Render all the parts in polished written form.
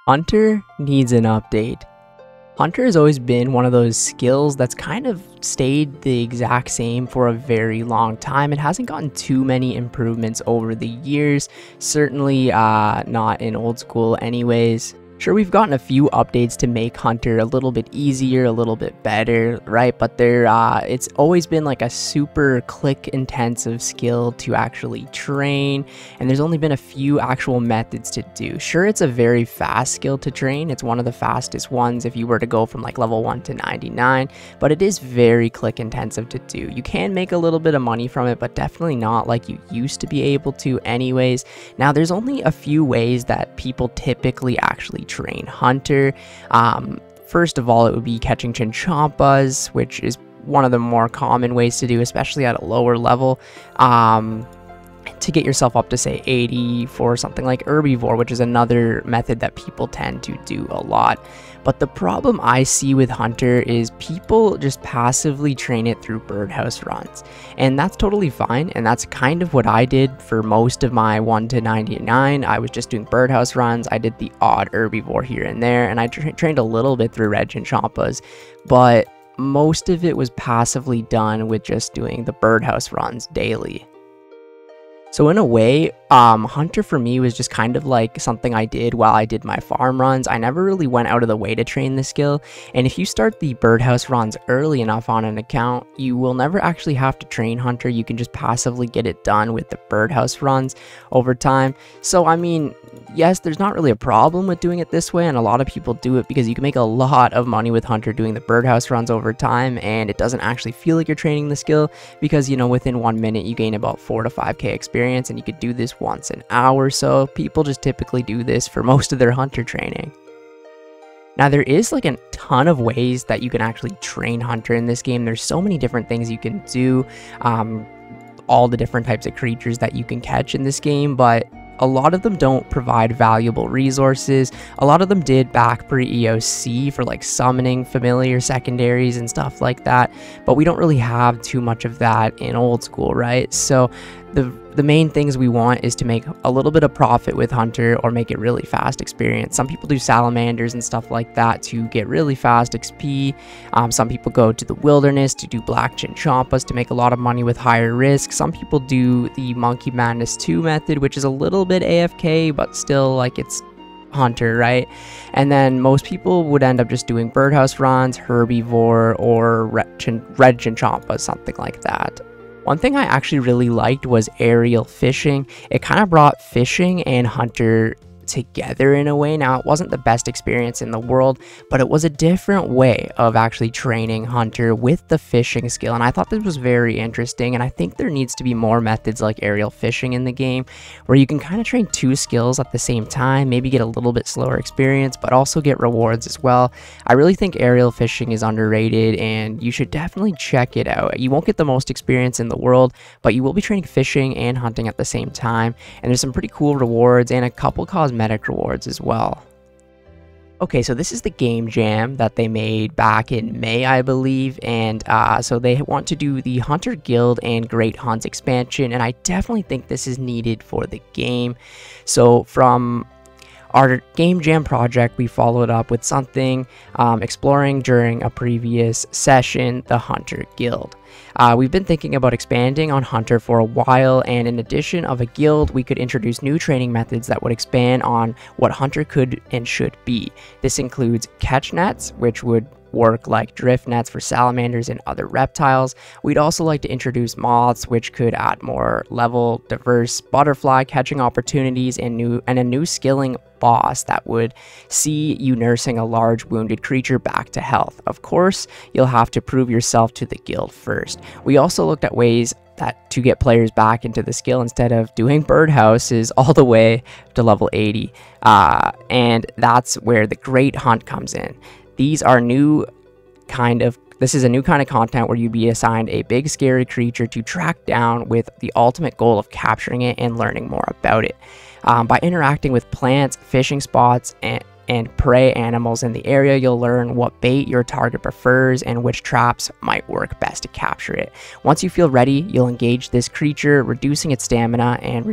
Hunter needs an update. Hunter has always been one of those skills that's kind of stayed the exact same for a very long time. It hasn't gotten too many improvements over the years, certainly not in old school anyways. Sure, we've gotten a few updates to make Hunter a little bit easier, a little bit better, right? But it's always been like a super click intensive skill to actually train, and there's only been a few actual methods to do. Sure, it's a very fast skill to train. It's one of the fastest ones if you were to go from like level 1 to 99, but it is very click intensive to do. You can make a little bit of money from it, but definitely not like you used to be able to anyways. Now, there's only a few ways that people typically actually train Hunter. First of all, it would be catching chinchompas, which is one of the more common ways to do, especially at a lower level, to get yourself up to say 80 for something like herbivore, which is another method that people tend to do a lot. But the problem I see with Hunter is people just passively train it through birdhouse runs, and that's totally fine, and that's kind of what I did for most of my 1 to 99. I was just doing birdhouse runs. I did the odd herbivore here and there, and I trained a little bit through red chinchompas, but most of it was passively done with just doing the birdhouse runs daily. So in a way, Hunter for me was just kind of like something I did while I did my farm runs. I never really went out of the way to train the skill, and if you start the birdhouse runs early enough on an account, you will never actually have to train Hunter. You can just passively get it done with the birdhouse runs over time. So I mean, yes, there's not really a problem with doing it this way, and a lot of people do it because you can make a lot of money with Hunter doing the birdhouse runs over time, and it doesn't actually feel like you're training the skill because, you know, within 1 minute you gain about 4 to 5k experience, and you could do this once an hour. So people just typically do this for most of their Hunter training. Now, there is like a ton of ways that you can actually train Hunter in this game. There's so many different things you can do, all the different types of creatures that you can catch in this game, but a lot of them don't provide valuable resources. A lot of them did back pre-EOC for like summoning familiar secondaries and stuff like that, but we don't really have too much of that in old school, right? So the main things we want is to make a little bit of profit with Hunter or make it really fast experience. Some people do salamanders and stuff like that to get really fast XP. Some people go to the wilderness to do black chinchompas to make a lot of money with higher risk. Some people do the Monkey Madness 2 method, which is a little bit AFK, but still like it's Hunter, right? And then most people would end up just doing birdhouse runs, herbivore, or red chinchompas, something like that. One thing I actually really liked was aerial fishing. It kind of brought fishing and Hunter together in a way. Now, it wasn't the best experience in the world, but it was a different way of actually training Hunter with the fishing skill, and I thought this was very interesting. And I think there needs to be more methods like aerial fishing in the game where you can kind of train two skills at the same time, maybe get a little bit slower experience but also get rewards as well. I really think aerial fishing is underrated, and you should definitely check it out. You won't get the most experience in the world, but you will be training fishing and hunting at the same time, and there's some pretty cool rewards and a couple cosmetic rewards as well. Okay, so this is the game jam that they made back in May, I believe, and so they want to do the Hunter Guild and Great Hunt expansion, and I definitely think this is needed for the game. So from our game jam project, we followed up with something exploring during a previous session, the Hunter Guild. We've been thinking about expanding on Hunter for a while, and in addition of a guild, we could introduce new training methods that would expand on what Hunter could and should be. This includes catch nets, which would work like drift nets for salamanders and other reptiles. We'd also like to introduce moths, which could add more level, diverse butterfly catching opportunities, and a new skilling boss that would see you nursing a large wounded creature back to health. Of course, you'll have to prove yourself to the guild first. We also looked at ways to get players back into the skill instead of doing birdhouses all the way to level 80, and that's where the Great Hunt comes in. This is a new kind of content where you'd be assigned a big scary creature to track down with the ultimate goal of capturing it and learning more about it. By interacting with plants, fishing spots, and prey animals in the area, you'll learn what bait your target prefers and which traps might work best to capture it. Once you feel ready, you'll engage this creature, reducing its stamina and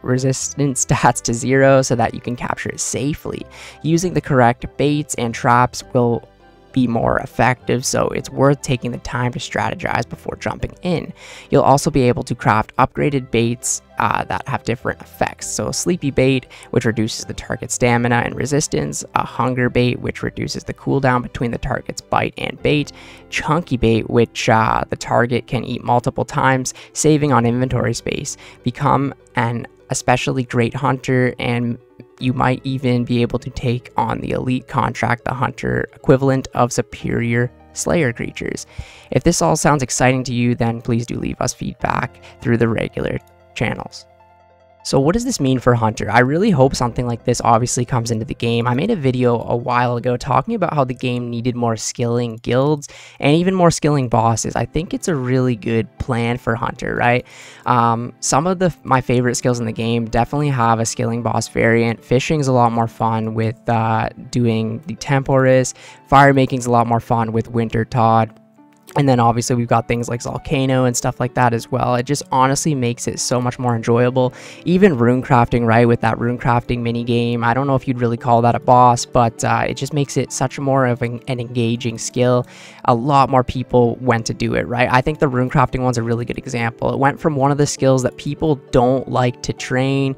resistance stats to 0 so that you can capture it safely. Using the correct baits and traps will be more effective, so it's worth taking the time to strategize before jumping in. You'll also be able to craft upgraded baits that have different effects. So a sleepy bait, which reduces the target's stamina and resistance, a hunger bait, which reduces the cooldown between the target's bite and bait, chunky bait, which the target can eat multiple times, saving on inventory space. Become an especially great hunter, and you might even be able to take on the elite contract, the hunter equivalent of superior slayer creatures. If this all sounds exciting to you, then please do leave us feedback through the regular channels. So what does this mean for Hunter? I really hope something like this obviously comes into the game. I made a video a while ago talking about how the game needed more skilling guilds and even more skilling bosses. I think it's a really good plan for Hunter, right? Some of my favorite skills in the game definitely have a skilling boss variant. Fishing is a lot more fun with doing the Temporis. Fire making is a lot more fun with Winter Todd. And then obviously we've got things like Volcano and stuff like that as well. It just honestly makes it so much more enjoyable. Even rune crafting, right, with that rune crafting mini game. I don't know if you'd really call that a boss, but it just makes it such more of an engaging skill. A lot more people went to do it, right? I think the rune crafting one's a really good example. It went from one of the skills that people don't like to train.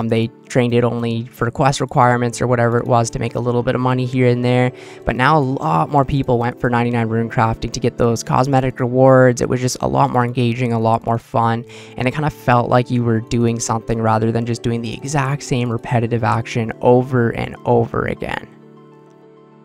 They trained it only for quest requirements or whatever it was to make a little bit of money here and there. But now a lot more people went for 99 rune crafting to get those cosmetic rewards. It was just a lot more engaging, a lot more fun, and it kind of felt like you were doing something rather than just doing the exact same repetitive action over and over again.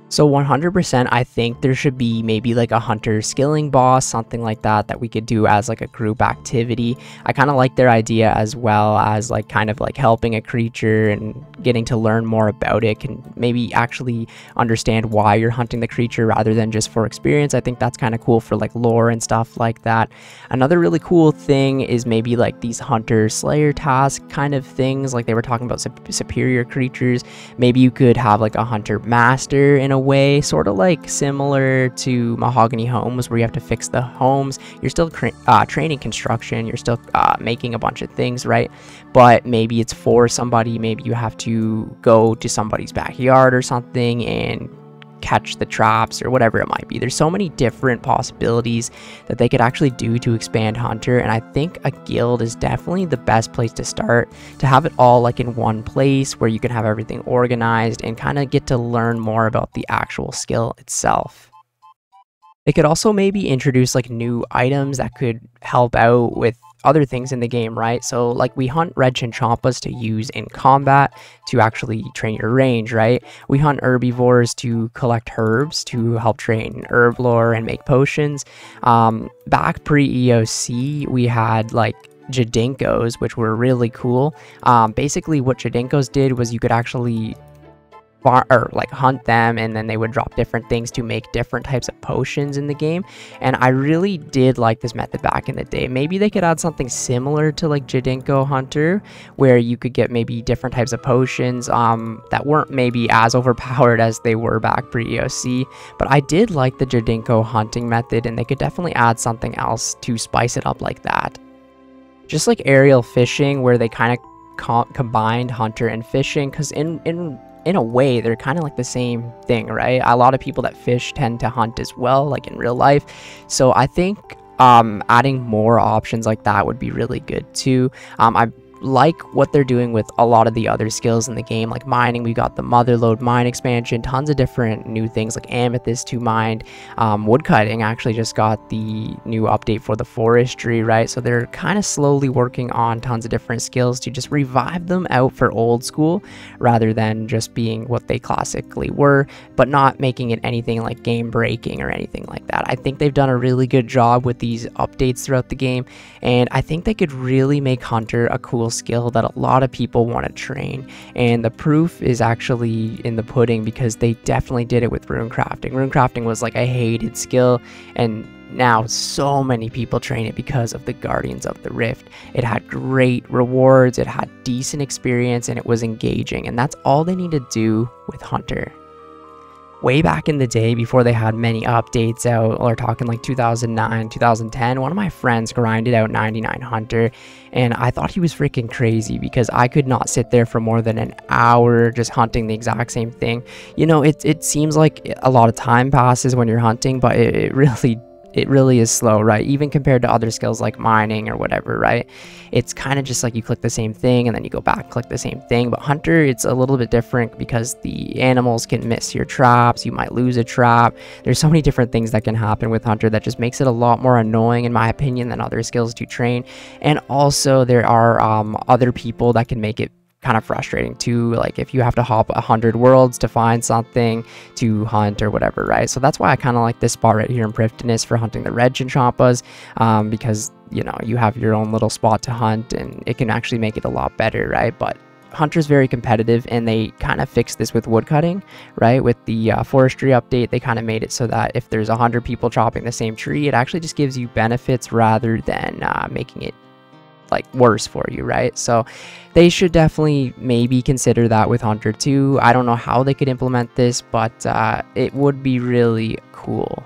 So 100% I think there should be maybe like a hunter skilling boss, something like that we could do as like a group activity. I kind of like their idea, as well as like kind of like helping a creature and getting to learn more about it, and maybe actually understand why you're hunting the creature rather than just for experience. I think that's kind of cool for like lore and stuff like that. Another really cool thing is maybe like these hunter slayer task kind of things, like they were talking about superior creatures. Maybe you could have like a hunter master in a way, sort of like similar to Mahogany Homes, where you have to fix the homes. You're still training construction, you're still making a bunch of things, right? But maybe it's for somebody. Maybe you have to go to somebody's backyard or something and catch the traps or whatever it might be. There's so many different possibilities that they could actually do to expand Hunter, and I think a guild is definitely the best place to start, to have it all like in one place where you can have everything organized and kind of get to learn more about the actual skill itself. They could also maybe introduce like new items that could help out with other things in the game, right? So like we hunt red chinchompas to use in combat to actually train your range, right? We hunt herbivores to collect herbs to help train herb lore and make potions. Back pre-EOC, we had like Jadinkos, which were really cool. Basically what Jadinkos did was you could actually hunt them, and then they would drop different things to make different types of potions in the game. And I really did like this method back in the day. Maybe they could add something similar to like Jadinko Hunter, where you could get maybe different types of potions that weren't maybe as overpowered as they were back pre-EOC. But I did like the Jadinko hunting method, and they could definitely add something else to spice it up like that. Just like aerial fishing, where they kind of combined hunter and fishing, because in a way, they're kind of like the same thing, right? A lot of people that fish tend to hunt as well, like in real life. So I think adding more options like that would be really good too. I like what they're doing with a lot of the other skills in the game, like mining. We got the Motherlode mine expansion, tons of different new things like amethyst to mine. Woodcutting actually just got the new update for the forestry, right? So they're kind of slowly working on tons of different skills to just revive them out for old school, rather than just being what they classically were, but not making it anything like game breaking or anything like that. I think they've done a really good job with these updates throughout the game, and I think they could really make Hunter a cool skill that a lot of people want to train. And the proof is actually in the pudding, because they definitely did it with rune crafting. Rune crafting was like a hated skill, and now so many people train it because of the Guardians of the Rift. It had great rewards, it had decent experience, and it was engaging, and that's all they need to do with Hunter. Way back in the day, before they had many updates out, or talking like 2009, 2010, one of my friends grinded out 99 Hunter, and I thought he was freaking crazy because I could not sit there for more than an hour just hunting the exact same thing. You know, it seems like a lot of time passes when you're hunting, but it really is slow, right? Even compared to other skills like mining or whatever, right? It's kind of just like you click the same thing and then you go back, click the same thing. But Hunter, it's a little bit different because the animals can miss your traps. You might lose a trap. There's so many different things that can happen with Hunter that just makes it a lot more annoying, in my opinion, than other skills to train. And also there are other people that can make it kind of frustrating too, like if you have to hop 100 worlds to find something to hunt or whatever, right? So that's why I kind of like this spot right here in Prifddinas for hunting the red chinchompas, because you know, you have your own little spot to hunt and it can actually make it a lot better, right? But Hunter's very competitive, and they kind of fixed this with woodcutting, right? With the forestry update, they kind of made it so that if there's 100 people chopping the same tree, it actually just gives you benefits rather than making it like worse for you, right? So they should definitely maybe consider that with Hunter too. I don't know how they could implement this, but it would be really cool.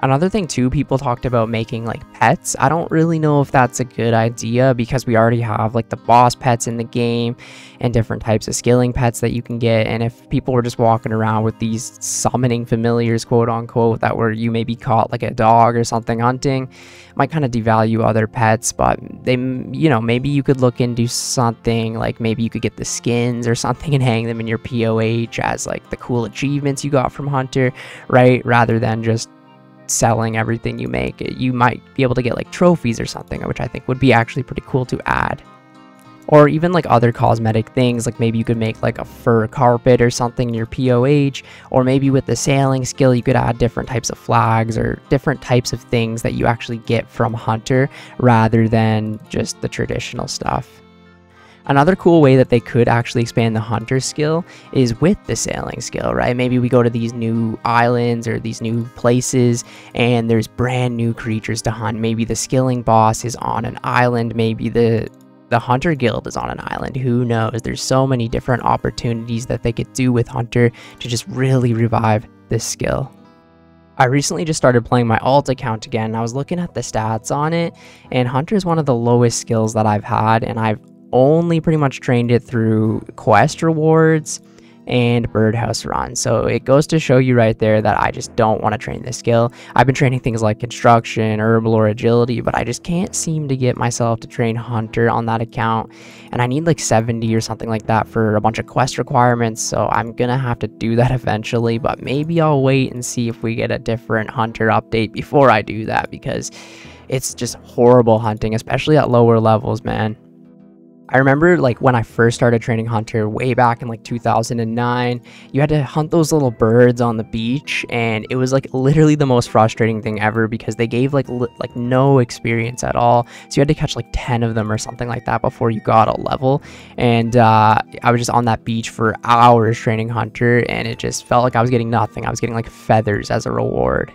Another thing too, people talked about making like pets. I don't really know if that's a good idea because we already have like the boss pets in the game and different types of skilling pets that you can get. And if people were just walking around with these summoning familiars, quote unquote, that were you maybe caught like a dog or something hunting, might kind of devalue other pets. But they, you know, maybe you could look into something like maybe you could get the skins or something and hang them in your POH as like the cool achievements you got from Hunter, right? Rather than just selling everything you make. You might be able to get like trophies or something, which I think would be actually pretty cool to add. Or even like other cosmetic things, like maybe you could make like a fur carpet or something in your POH, or maybe with the sailing skill you could add different types of flags or different types of things that you actually get from Hunter rather than just the traditional stuff. Another cool way that they could actually expand the Hunter skill is with the sailing skill, right? Maybe we go to these new islands or these new places and there's brand new creatures to hunt. Maybe the skilling boss is on an island. Maybe the Hunter Guild is on an island. Who knows? There's so many different opportunities that they could do with Hunter to just really revive this skill. I recently just started playing my alt account again. I was looking at the stats on it, and Hunter is one of the lowest skills that I've had, and I've only pretty much trained it through quest rewards and birdhouse runs. So it goes to show you right there that I just don't want to train this skill. I've been training things like construction, herbal, or agility, but I just can't seem to get myself to train Hunter on that account. And I need like 70 or something like that for a bunch of quest requirements. So I'm gonna have to do that eventually, but maybe I'll wait and see if we get a different Hunter update before I do that, because it's just horrible hunting, especially at lower levels, man. I remember like when I first started training Hunter way back in like 2009, you had to hunt those little birds on the beach, and it was like literally the most frustrating thing ever because they gave like no experience at all. So you had to catch like 10 of them or something like that before you got a level. And I was just on that beach for hours training Hunter, and it just felt like I was getting nothing. I was getting like feathers as a reward.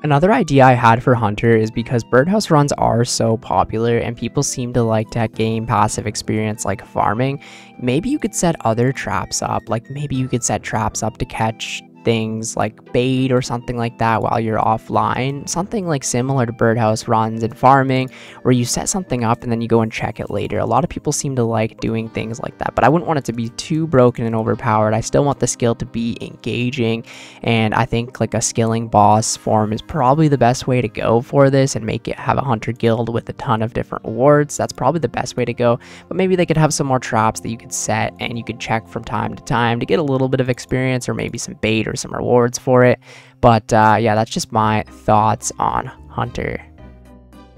Another idea I had for Hunter is because birdhouse runs are so popular and people seem to like to gain passive experience like farming, maybe you could set other traps up. Like maybe you could set traps up to catch things like bait or something like that while you're offline, something like similar to birdhouse runs and farming, where you set something up and then you go and check it later. A lot of people seem to like doing things like that, but I wouldn't want it to be too broken and overpowered. I still want the skill to be engaging, and I think like a skilling boss form is probably the best way to go for this and make it have a Hunter Guild with a ton of different rewards. That's probably the best way to go, but maybe they could have some more traps that you could set and you could check from time to time to get a little bit of experience, or maybe some bait or some rewards for it. But yeah, that's just my thoughts on Hunter.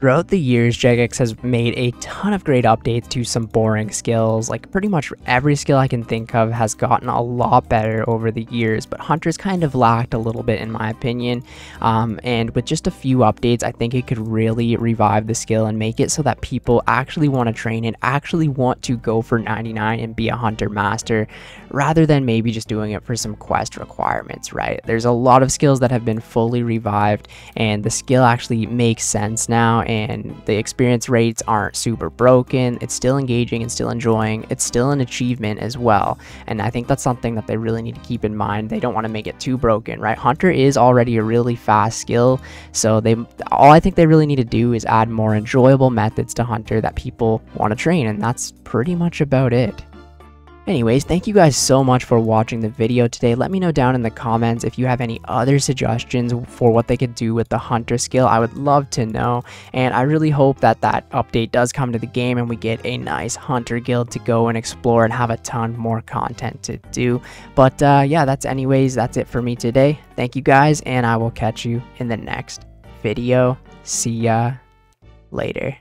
Throughout the years, Jagex has made a ton of great updates to some boring skills. Like pretty much every skill I can think of has gotten a lot better over the years, but Hunter's kind of lacked a little bit in my opinion. And with just a few updates, I think it could really revive the skill and make it so that people actually want to train it, actually want to go for 99 and be a Hunter master, rather than maybe just doing it for some quest requirements, right? There's a lot of skills that have been fully revived, and the skill actually makes sense now, and the experience rates aren't super broken. It's still engaging and still enjoying. It's still an achievement as well, and I think that's something that they really need to keep in mind. They don't want to make it too broken, right? Hunter is already a really fast skill, so all I think they really need to do is add more enjoyable methods to Hunter that people want to train, and that's pretty much about it. Anyways, thank you guys so much for watching the video today. Let me know down in the comments if you have any other suggestions for what they could do with the Hunter skill. I would love to know, and I really hope that that update does come to the game and we get a nice Hunter guild to go and explore and have a ton more content to do. But yeah, that's it for me today. Thank you guys, and I will catch you in the next video. See ya later.